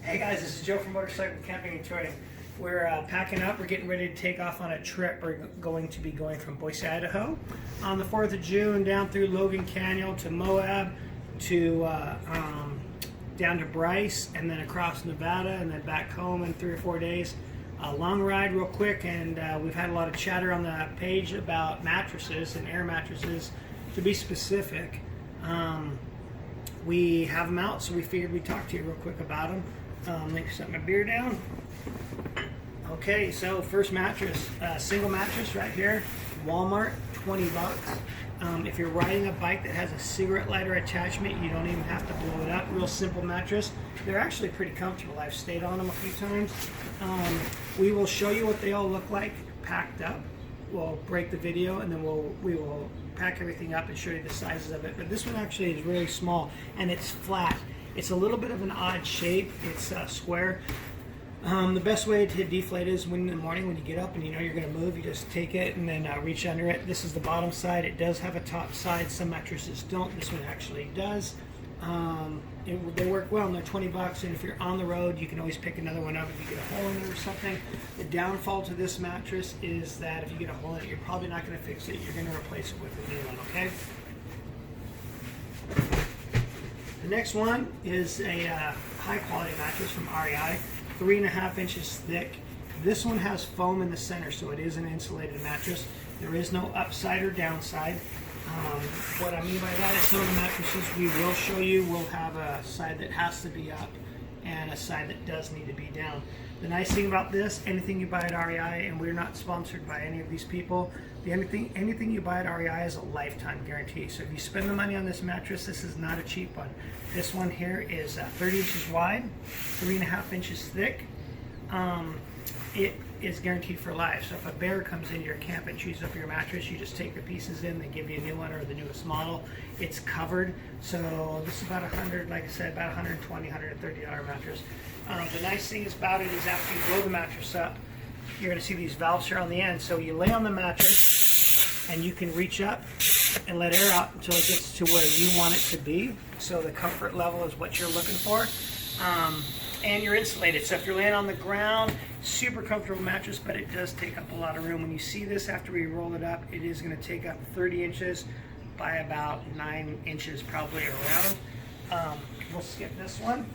Hey guys, this is Joe from Motorcycle Camping and Touring. We're packing up. We're getting ready to take off on a trip. We're going to be going from Boise, Idaho on the 4th of June down through Logan Canyon to Moab to down to Bryce and then across Nevada and then back home in 3 or 4 days. A long ride real quick, and we've had a lot of chatter on the page about mattresses and air mattresses, to be specific. We have them out, so we figured we'd talk to you real quick about them. Let me set my beer down. Okay, so first mattress, single mattress right here, Walmart, 20 bucks. If you're riding a bike that has a cigarette lighter attachment, you don't even have to blow it up. Real simple mattress. They're actually pretty comfortable. I've stayed on them a few times. We will show you what they all look like packed up. We'll break the video and then we will pack everything up and show you the sizes of it. But this one actually is really small and it's flat. It's a little bit of an odd shape. It's square. The best way to deflate is when in the morning when you get up and you know you're going to move, you just take it and then reach under it. This is the bottom side. It does have a top side. Some mattresses don't. This one actually does. They work well and they're 20 bucks, and if you're on the road you can always pick another one up if you get a hole in it or something. The downfall to this mattress is that if you get a hole in it, you're probably not going to fix it. You're going to replace it with a new one, okay? The next one is a high quality mattress from REI, 3.5 inches thick. This one has foam in the center, so it is an insulated mattress. There is no upside or downside. What I mean by that is some of the mattresses we will show you will have a side that has to be up and a side that does need to be down. The nice thing about this, anything you buy at REI, and we're not sponsored by any of these people, anything you buy at REI is a lifetime guarantee. So if you spend the money on this mattress, this is not a cheap one. This one here is 30 inches wide, 3.5 inches thick. It is guaranteed for life. So if a bear comes into your camp and chews up your mattress, you just take the pieces in, they give you a new one or the newest model. It's covered. So this is about 100, like I said, about $120, $130 mattress. The nice thing about it is after you blow the mattress up, you're going to see these valves here on the end. So you lay on the mattress and you can reach up and let air out until it gets to where you want it to be. So the comfort level is what you're looking for. And you're insulated. So if you're laying on the ground, super comfortable mattress, but it does take up a lot of room. When you see this after we roll it up, it is going to take up 30 inches by about 9 inches probably around. We'll skip this one.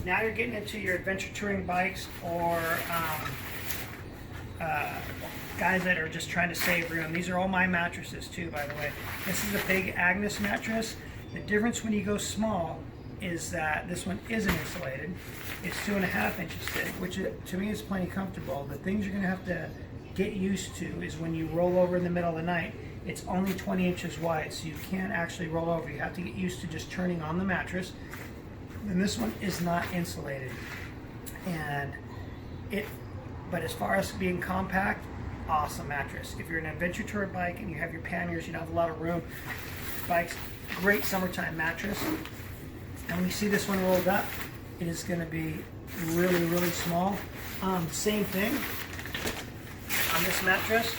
Now you're getting into your adventure touring bikes or guys that are just trying to save room. These are all my mattresses too, by the way. This is a big Agnes mattress. The difference when you go small is that this one isn't insulated. It's 2.5 inches thick, which to me is plenty comfortable. The things you're going to have to get used to is when you roll over in the middle of the night, it's only 20 inches wide, so you can't actually roll over. You have to get used to just turning on the mattress. And this one is not insulated. But as far as being compact, awesome mattress. If you're an adventure tour bike and you have your panniers, you don't have a lot of room, bike's great summertime mattress. And when you see this one rolled up, it is going to be really, really small. Same thing on this mattress.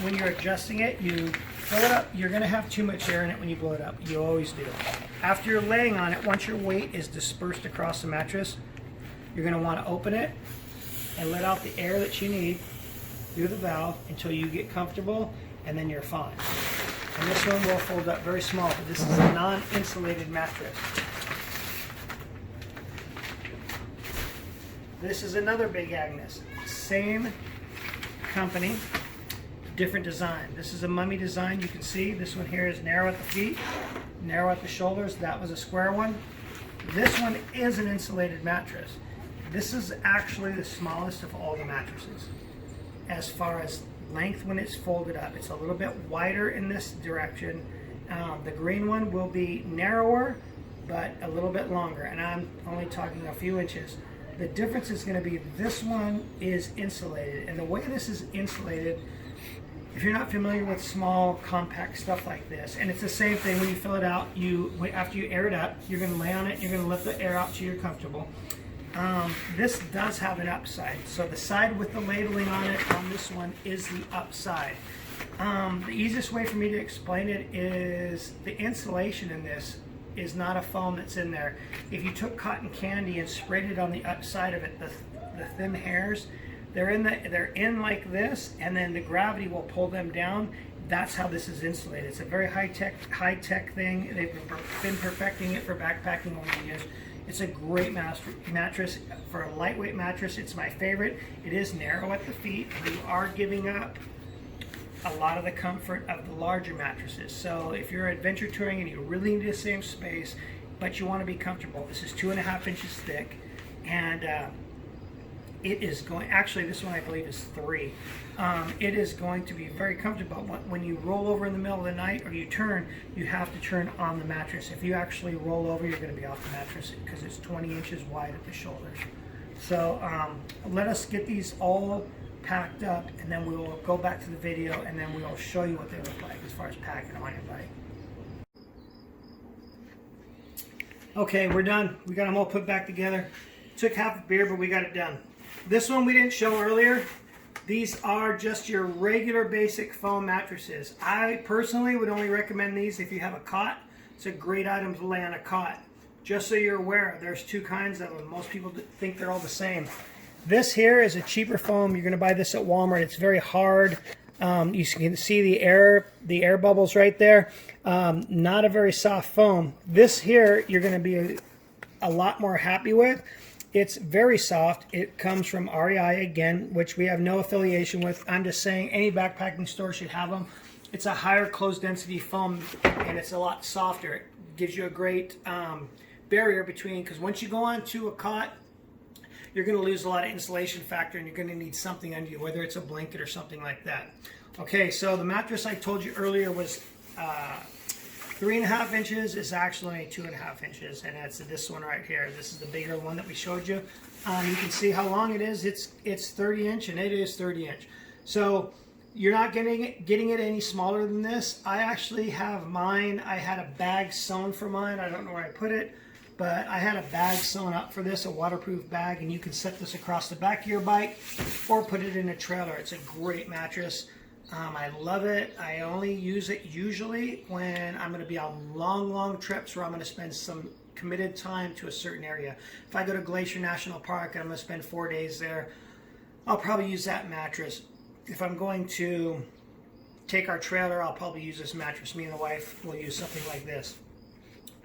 When you're adjusting it, you fill it up. You're going to have too much air in it when you blow it up. You always do. After you're laying on it, once your weight is dispersed across the mattress, you're going to want to open it and let out the air that you need through the valve until you get comfortable, and then you're fine. And this one will fold up very small, but this is a non-insulated mattress. This is another big Agnes. Same company, different design. This is a mummy design. You can see this one here is narrow at the feet, narrow at the shoulders. That was a square one. This one is an insulated mattress. This is actually the smallest of all the mattresses. As far as length when it's folded up, it's a little bit wider in this direction. The green one will be narrower, but a little bit longer, and I'm only talking a few inches. The difference is going to be this one is insulated, and the way this is insulated, if you're not familiar with small compact stuff like this, and it's the same thing when you fill it out, after you air it up, you're going to lay on it, you're going to let the air out so you're comfortable. This does have an upside, so the side with the labeling on it on this one is the upside. The easiest way for me to explain it is the insulation in this is not a foam that's in there. If you took cotton candy and sprayed it on the upside of it, the thin hairs, they're in like this, and then the gravity will pull them down. That's how this is insulated. It's a very high tech thing. They've been perfecting it for backpacking over the years. It's a great mattress. For a lightweight mattress, it's my favorite. It is narrow at the feet. You are giving up a lot of the comfort of the larger mattresses. So if you're adventure touring and you really need the same space, but you want to be comfortable, this is 2.5 inches thick, and it is going, actually this one I believe is 3. It is going to be very comfortable. When you roll over in the middle of the night or you turn, you have to turn on the mattress. If you actually roll over, you're going to be off the mattress because it's 20 inches wide at the shoulders. So let us get these all packed up, and then we will go back to the video, and then we will show you what they look like as far as packing on your bike. Okay, we're done. We got them all put back together. Took half a beer, but we got it done. This one we didn't show earlier. These are just your regular basic foam mattresses. I personally would only recommend these if you have a cot. It's a great item to lay on a cot. Just so you're aware, there's 2 kinds of them. Most people think they're all the same. This here is a cheaper foam. You're going to buy this at Walmart. It's very hard. You can see the air bubbles right there. Not a very soft foam. This here you're going to be a lot more happy with. It's very soft. It comes from REI again, which we have no affiliation with. I'm just saying any backpacking store should have them. It's a higher closed density foam, and it's a lot softer. It gives you a great barrier between, because once you go onto a cot, you're going to lose a lot of insulation factor, and you're going to need something under you, whether it's a blanket or something like that. Okay, so the mattress I told you earlier was 3.5 inches. Is actually 2.5 inches, and that's this one right here. This is the bigger one that we showed you. You can see how long it is. It's 30 inch, and it is 30 inch. So you're not getting it any smaller than this. I actually have mine. I had a bag sewn for mine. I don't know where I put it, but I had a bag sewn up for this, a waterproof bag, and you can set this across the back of your bike or put it in a trailer. It's a great mattress. I love it. I only use it usually when I'm going to be on long trips where I'm going to spend some committed time to a certain area. If I go to Glacier National Park and I'm going to spend 4 days there, I'll probably use that mattress. If I'm going to take our trailer, I'll probably use this mattress. Me and the wife will use something like this.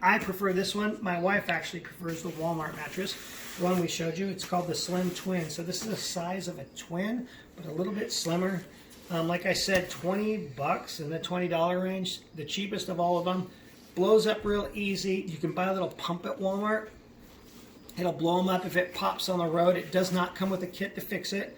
I prefer this one. My wife actually prefers the Walmart mattress, the one we showed you. It's called the Slim Twin. So this is the size of a twin, but a little bit slimmer. Like I said, $20 in the $20 range. The cheapest of all of them. Blows up real easy. You can buy a little pump at Walmart. It'll blow them up if it pops on the road. It does not come with a kit to fix it.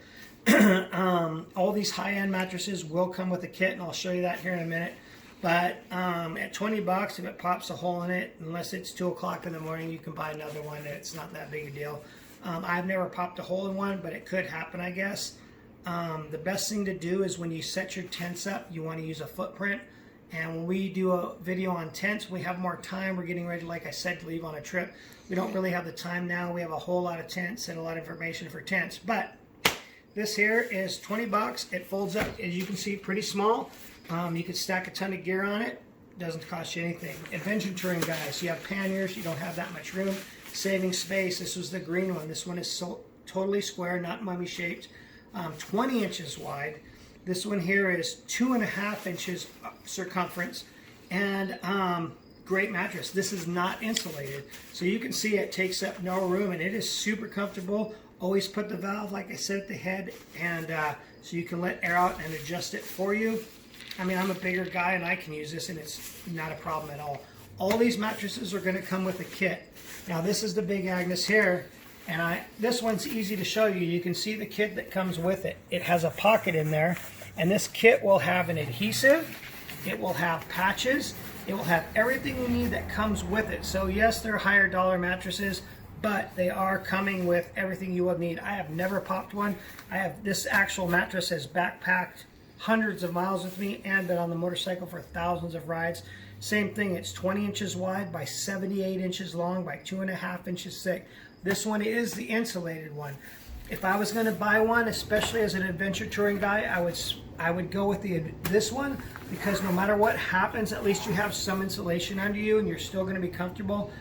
All these high-end mattresses will come with a kit, and I'll show you that here in a minute. But at $20, if it pops a hole in it, unless it's 2 o'clock in the morning, you can buy another one. It's not that big a deal. I've never popped a hole in one, but it could happen, I guess. The best thing to do is when you set your tents up, you want to use a footprint. And when we do a video on tents, we have more time. We're getting ready, like I said, to leave on a trip. We don't really have the time now. We have a whole lot of tents and a lot of information for tents. But this here is $20. It folds up, as you can see, pretty small. You can stack a ton of gear on it. Doesn't cost you anything. Adventure touring guys, you have panniers. You don't have that much room. Saving space. This was the green one. This one is so totally square, not mummy shaped. 20 inches wide. This one here is 2.5 inches circumference, and great mattress. This is not insulated, so you can see it takes up no room, and it is super comfortable. Always put the valve, like I said, at the head, and so you can let air out and adjust it for you. I mean, I'm a bigger guy, and I can use this, and it's not a problem at all. All these mattresses are going to come with a kit. Now, this is the Big Agnes here. And this one's easy to show you. You can see the kit that comes with it. It has a pocket in there, and this kit will have an adhesive. It will have patches. It will have everything you need that comes with it. So yes, they're higher dollar mattresses, but they are coming with everything you will need. I have never popped one. I have this actual mattress has backpacked hundreds of miles with me and been on the motorcycle for thousands of rides. Same thing, it's 20 inches wide by 78 inches long by 2.5 inches thick. This one is the insulated one. If I was going to buy one, especially as an adventure touring guy, I would go with this one, because no matter what happens, at least you have some insulation under you and you're still going to be comfortable.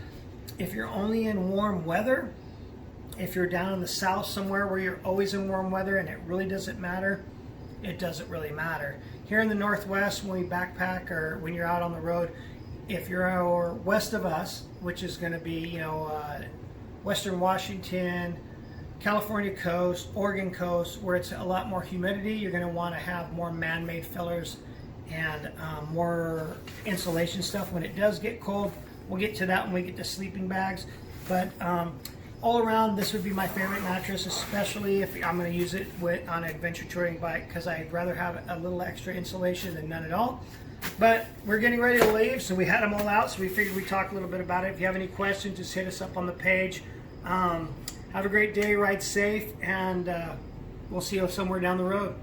If you're only in warm weather, if you're down in the south somewhere where you're always in warm weather and it really doesn't matter, it doesn't really matter. Here in the Northwest, when we backpack or when you're out on the road, if you're west of us, which is going to be, you know, Western Washington, California coast, Oregon coast, where it's a lot more humidity, you're going to want to have more man-made fillers and more insulation stuff. When it does get cold, we'll get to that when we get to sleeping bags. But all around, this would be my favorite mattress, especially if I'm going to use it on an adventure touring bike, because I'd rather have a little extra insulation than none at all. But we're getting ready to leave, so we had them all out, so we figured we'd talk a little bit about it. If you have any questions, just hit us up on the page. Have a great day, ride safe, and we'll see you somewhere down the road.